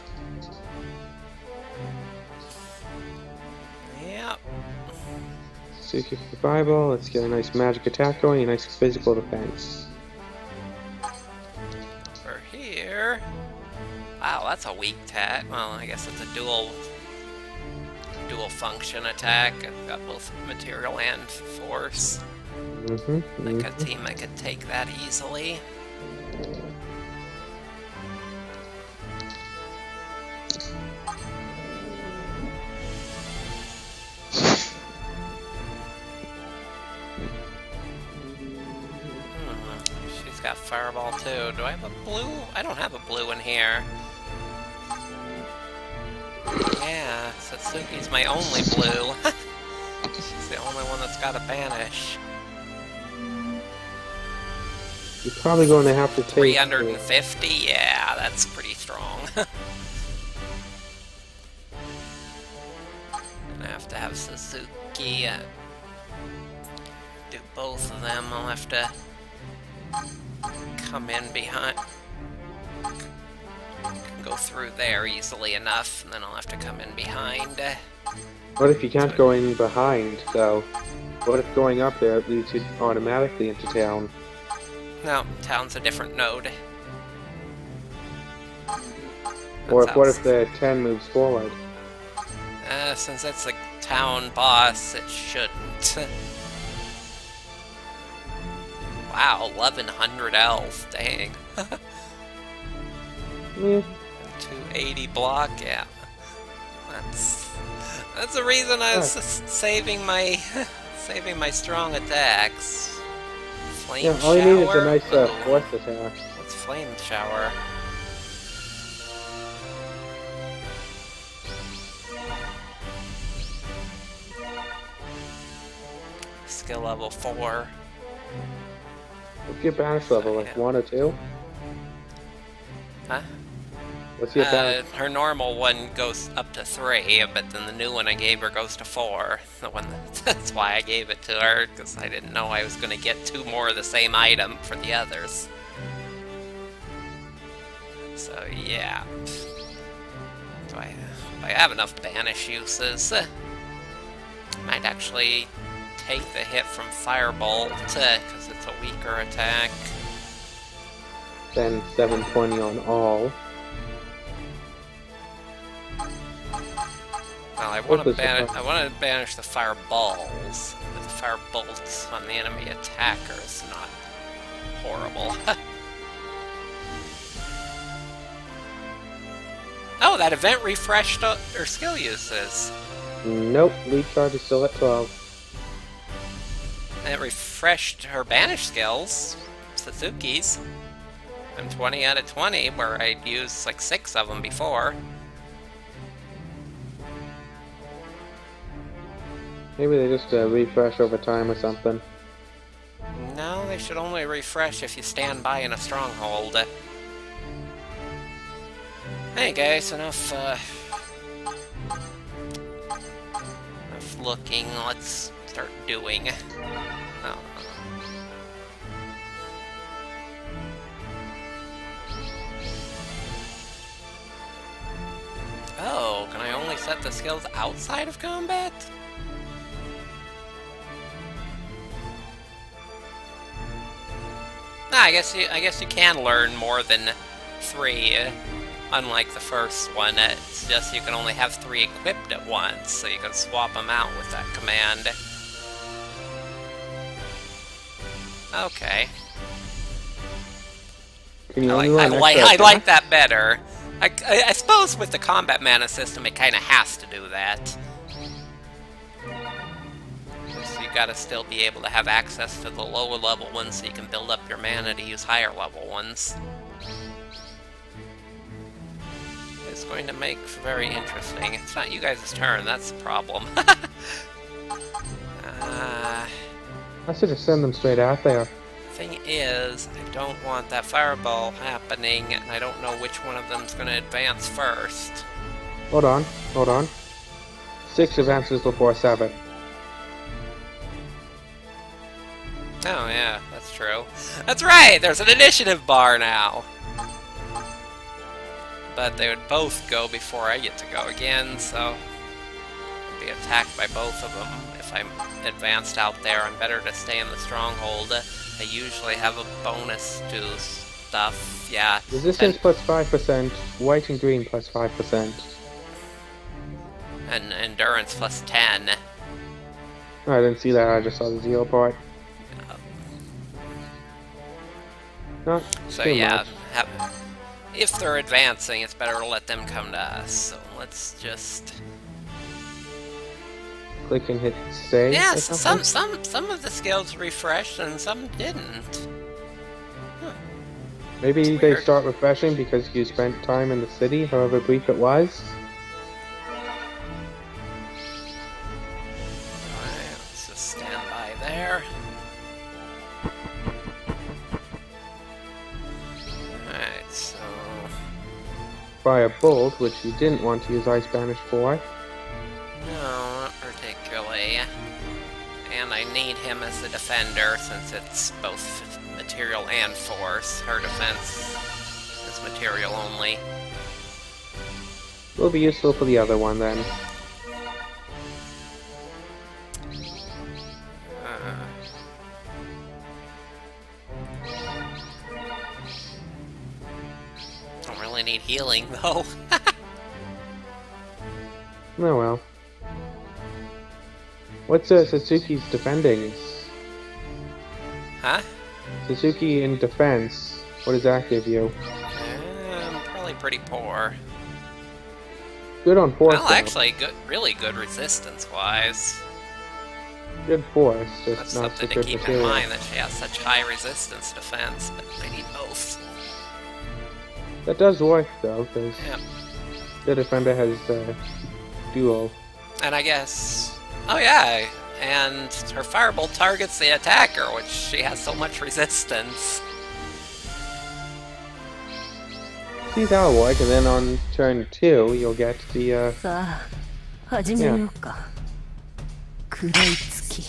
Speaker 1: Yep.
Speaker 2: Suki for Fireball, let's get a nice magic attack going, a nice physical defense.
Speaker 1: Over here. Wow, that's a weak attack. Well, I guess it's a dual function attack. I've got both material and force. Like a team, I could take that easily. got Fireball too. Do I have a blue? I don't have a blue in here. Yeah, Satsuki's my only blue. She's the only one that's got a banish.
Speaker 2: You're probably going to have to take
Speaker 1: 350? Yeah, that's pretty strong. Gonna have to have Suzuki do both of them. I'll have to come in behind. Go through there easily enough, and then I'll have to come in behind.
Speaker 2: What if you can't go in behind, though? What if going up there leads you automatically into town?
Speaker 1: No, town's a different node.
Speaker 2: Or what if the 10 moves forward?
Speaker 1: Since it's a town boss, it shouldn't. Wow, 1100 health, dang.
Speaker 2: Yeah.
Speaker 1: 280 block, yeah. That's the reason I was saving my strong attacks. Flame
Speaker 2: Yeah, all
Speaker 1: shower.
Speaker 2: you need is a nice force attack.
Speaker 1: What's flame shower? Skill level 4.
Speaker 2: What's your banish level, like 1 or 2?
Speaker 1: Huh?
Speaker 2: What's your banish?
Speaker 1: Her normal one goes up to 3, but then the new one I gave her goes to 4. The one that's why I gave it to her, because I didn't know I was going to get 2 more of the same item for the others. So yeah. Do I have enough banish uses? Might actually take the hit from Firebolt, because it's a weaker attack.
Speaker 2: Then 720 on all.
Speaker 1: Well, I want to banish the fireballs, but the firebolts on the enemy attacker is not horrible. Oh, that event refreshed her skill uses.
Speaker 2: Nope, lead charge is still at 12.
Speaker 1: And it refreshed her banish skills, Suzuki's. I'm 20 out of 20, where I'd used like 6 of them before.
Speaker 2: Maybe they just refresh over time or something.
Speaker 1: No, they should only refresh if you stand by in a stronghold. Hey guys, enough looking, let's start doing. Oh. Oh, can I only set the skills outside of combat? I guess you can learn more than 3, unlike the first one. It's just you can only have 3 equipped at once, so you can swap them out with that command. Okay. I like that better. I suppose with the combat mana system, it kind of has to do that. So you gotta still be able to have access to the lower level ones so you can build up your mana to use higher level ones. It's going to make very interesting. It's not you guys' turn, that's the problem.
Speaker 2: I should just send them straight out there.
Speaker 1: Thing is, I don't want that fireball happening, and I don't know which one of them's going to advance first.
Speaker 2: Hold on. 6 advances before 7.
Speaker 1: Oh yeah, that's true. That's right, there's an initiative bar now! But they would both go before I get to go again, so I'll be attacked by both of them. If I'm advanced out there, I'm better to stay in the stronghold. I usually have a bonus to stuff, yeah.
Speaker 2: Resistance plus 5%, white and green plus 5%.
Speaker 1: And endurance plus 10.
Speaker 2: I didn't see that, I just saw the 0 part. Not
Speaker 1: So
Speaker 2: too
Speaker 1: yeah,
Speaker 2: much.
Speaker 1: if they're advancing, it's better to let them come to us. So let's just...
Speaker 2: Click and hit stay.
Speaker 1: Yeah,
Speaker 2: or something?
Speaker 1: some of the skills refreshed and some didn't.
Speaker 2: Maybe they
Speaker 1: weird.
Speaker 2: start refreshing because you spent time in the city, however brief it was.
Speaker 1: Alright, let's just stand by there. Alright, so...
Speaker 2: Fire Bolt, which you didn't want to use Ice Banish for.
Speaker 1: No, not particularly. And I need him as a defender since it's both material and force. Her defense is material only.
Speaker 2: Will be useful for the other one then.
Speaker 1: Don't really need healing though.
Speaker 2: Oh well. What's Satsuki's defending?
Speaker 1: Huh?
Speaker 2: Satsuki in defense. What does that give you?
Speaker 1: Probably pretty poor.
Speaker 2: Good on force.
Speaker 1: Well,
Speaker 2: though.
Speaker 1: actually, good, really good resistance-wise.
Speaker 2: Good force, just
Speaker 1: That's
Speaker 2: not so
Speaker 1: something to
Speaker 2: good
Speaker 1: keep
Speaker 2: material.
Speaker 1: in mind that she has such high resistance defense, but I need both.
Speaker 2: That does work though, because
Speaker 1: Yeah.
Speaker 2: the defender has dual.
Speaker 1: And I guess... Oh yeah, and her firebolt targets the attacker, which she has so much resistance.
Speaker 2: See, that'll work, and then on turn 2, you'll get the,
Speaker 4: さあ始めようか暗い月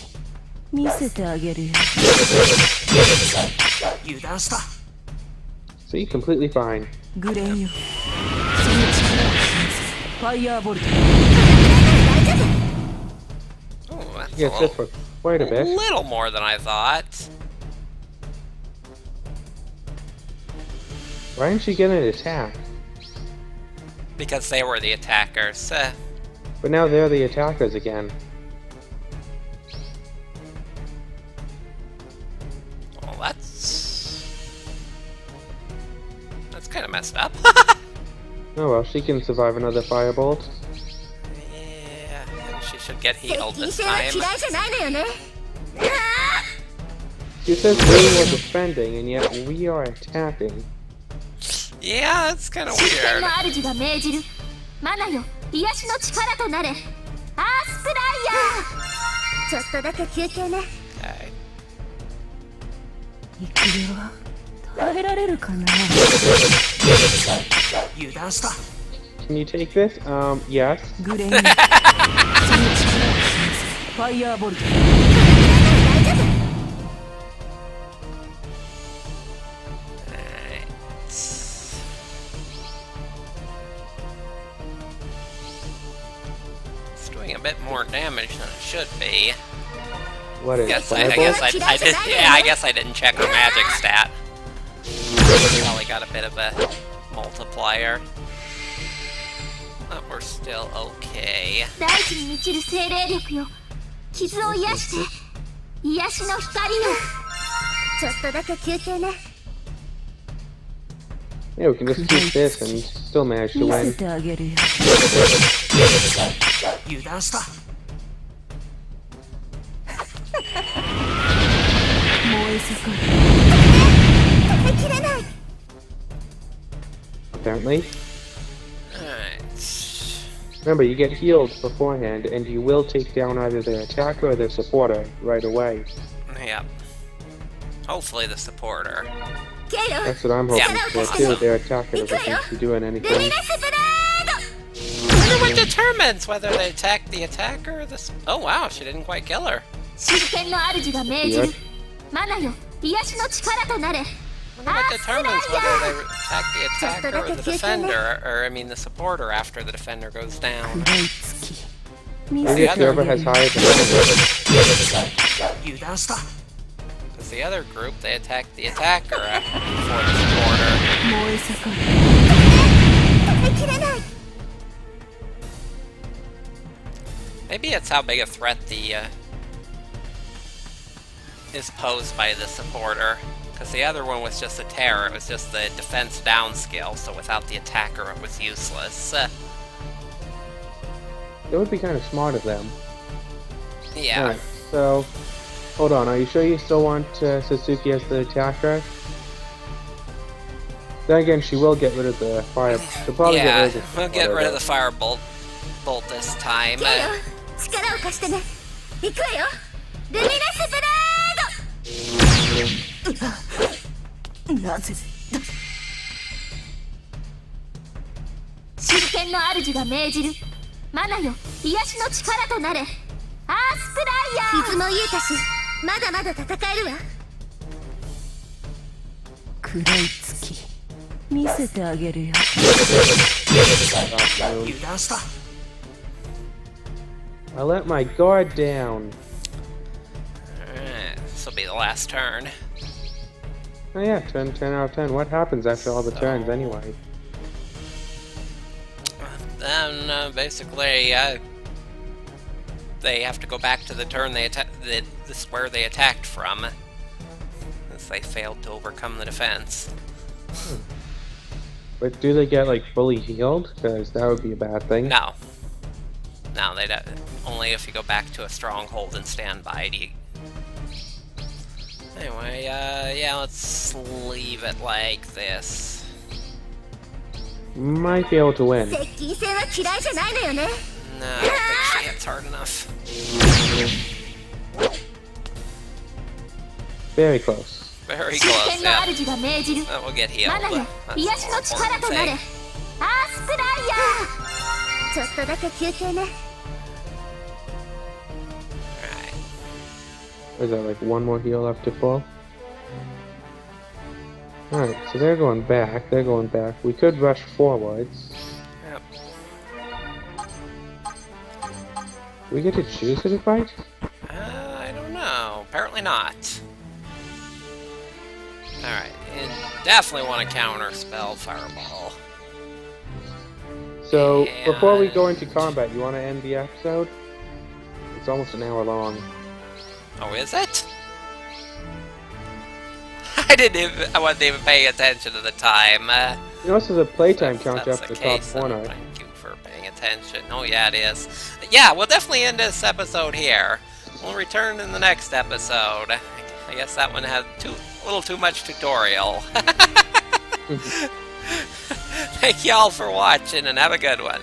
Speaker 4: 見せてあげるよ油断した
Speaker 2: See, completely fine.
Speaker 4: グレンよその力を示すファイヤーボルト
Speaker 1: Ooh, that's
Speaker 2: Yes,
Speaker 1: a
Speaker 2: this for quite a bit.
Speaker 1: little more than I thought.
Speaker 2: Why didn't she get an attack?
Speaker 1: Because they were the attackers.
Speaker 2: But now they're the attackers again.
Speaker 1: Well, that's kind of messed up.
Speaker 2: Oh well, she can survive another firebolt.
Speaker 1: Yeah, and she should get
Speaker 3: 接
Speaker 1: healed
Speaker 3: 近
Speaker 1: this
Speaker 3: 戦は
Speaker 1: time.
Speaker 3: 嫌いじゃないのよね
Speaker 2: She says we were defending, and yet we are attacking.
Speaker 1: Yeah, it's kind of
Speaker 3: 真剣
Speaker 1: weird.
Speaker 3: の主が命じるマナよ癒しの力となれアースプライヤーちょっとだけ休憩ね
Speaker 1: Okay.
Speaker 4: 生き量は耐えられるかな油断した
Speaker 2: Can you take this? Yes.
Speaker 4: グレンよその力を示すファイヤーボルト
Speaker 1: Alright. It's doing a bit more damage than it should be.
Speaker 2: What is
Speaker 1: I guess I did. Yeah, I guess I didn't check her magic stat. Probably got a bit of a multiplier. But we're still okay.
Speaker 3: 大地に満ちる精霊力よ傷を癒して癒しの光よちょっとだけ休憩ね
Speaker 2: Yeah, we can just keep this and still manage to
Speaker 4: 見せ
Speaker 2: win.
Speaker 4: てあげるよ油断した燃え盛る
Speaker 3: 耐えきれない
Speaker 2: Apparently.
Speaker 1: Alright.
Speaker 2: Remember, you get healed beforehand, and you will take down either their attacker or their supporter right away.
Speaker 1: Yep. Hopefully the supporter.
Speaker 3: ケイロ
Speaker 2: That's what I'm hoping
Speaker 1: Yeah.
Speaker 2: for too. Their attacker doesn't seem to be doing
Speaker 3: ルミ
Speaker 2: anything.
Speaker 3: ネスブレード
Speaker 1: Wonder what determines whether they attack the attacker or the... Oh wow, she didn't quite kill her.
Speaker 3: 真剣の主が命じるマナよ癒しの力となれ
Speaker 1: Wonder what determines whether they attack the attacker or the defender, or I mean the supporter after the defender goes down.
Speaker 4: 暗い月見
Speaker 2: Maybe
Speaker 4: せ
Speaker 2: a
Speaker 4: てあ
Speaker 2: server
Speaker 4: げ
Speaker 2: has
Speaker 4: るよ
Speaker 2: higher defense.
Speaker 4: 油断した
Speaker 1: Because the other group, they attack the attacker before the supporter.
Speaker 4: 燃え盛る
Speaker 3: 耐えきれない
Speaker 1: Maybe it's how big a threat the is posed by the supporter. Because the other one was just a terror, it was just the defense down skill, so without the attacker it was useless.
Speaker 2: That would be kind of smart of them.
Speaker 1: Yeah.
Speaker 2: Alright, so... Hold on, are you sure you still want Satsuki as the attacker? Then again, she will get rid of the fire. She'll probably get rid
Speaker 1: Yeah,
Speaker 2: of the
Speaker 1: we'll get
Speaker 2: water,
Speaker 1: rid of the
Speaker 2: though.
Speaker 1: fire bolt this time.
Speaker 3: ケイよ力を貸してね行くわよルミネスブレード
Speaker 4: なぜ
Speaker 3: 真剣の主が命じるマナよ癒しの力となれアースプライヤー傷も癒えたしまだまだ戦えるわ
Speaker 4: 暗い月見せてあげるよ
Speaker 2: I let my guard down.
Speaker 1: Alright, this will be the last turn.
Speaker 2: Oh yeah, 10 out of 10. What happens after all the
Speaker 1: So-
Speaker 2: turns anyway?
Speaker 1: Then basically, they have to go back to the turn this where they attacked from, since they failed to overcome the defense.
Speaker 2: But do they get like fully healed? Because that would be a bad thing.
Speaker 1: No, they don't. Only if you go back to a stronghold and stand by. Anyway, yeah, let's leave it like this.
Speaker 2: Might be able to win.
Speaker 3: 接近戦は嫌いじゃないのよね
Speaker 1: No, I don't think she hits hard enough.
Speaker 2: Very close.
Speaker 1: Very
Speaker 3: 真
Speaker 1: close,
Speaker 3: 剣の
Speaker 1: yeah.
Speaker 3: 主が命じる
Speaker 1: That will get healed.
Speaker 3: マナよ
Speaker 1: That's
Speaker 3: 癒しの
Speaker 1: the
Speaker 3: 力
Speaker 1: important
Speaker 3: となれ
Speaker 1: thing.
Speaker 3: アースプライヤーちょっとだけ休憩ね
Speaker 1: Alright.
Speaker 2: Is that like one more heal left to full? Alright, so they're going back. They're going back. We could rush forwards.
Speaker 1: Yep.
Speaker 2: Do we get to choose who to fight?
Speaker 1: I don't know. Apparently not. Alright, and definitely want to counter spell Fireball.
Speaker 2: So, before we
Speaker 1: And-
Speaker 2: go into combat, you want to end the episode? It's almost an hour long.
Speaker 1: Oh, is it? I wasn't even paying attention to the time.
Speaker 2: You know, this is a playtime
Speaker 1: If
Speaker 2: counter
Speaker 1: that's
Speaker 2: up the top
Speaker 1: case, then
Speaker 2: corner.
Speaker 1: Thank you for paying attention. Oh yeah, it is. Yeah, we'll definitely end this episode here. We'll return in the next episode. I guess that one had a little too much tutorial. Thank you all for watching, and have a good one.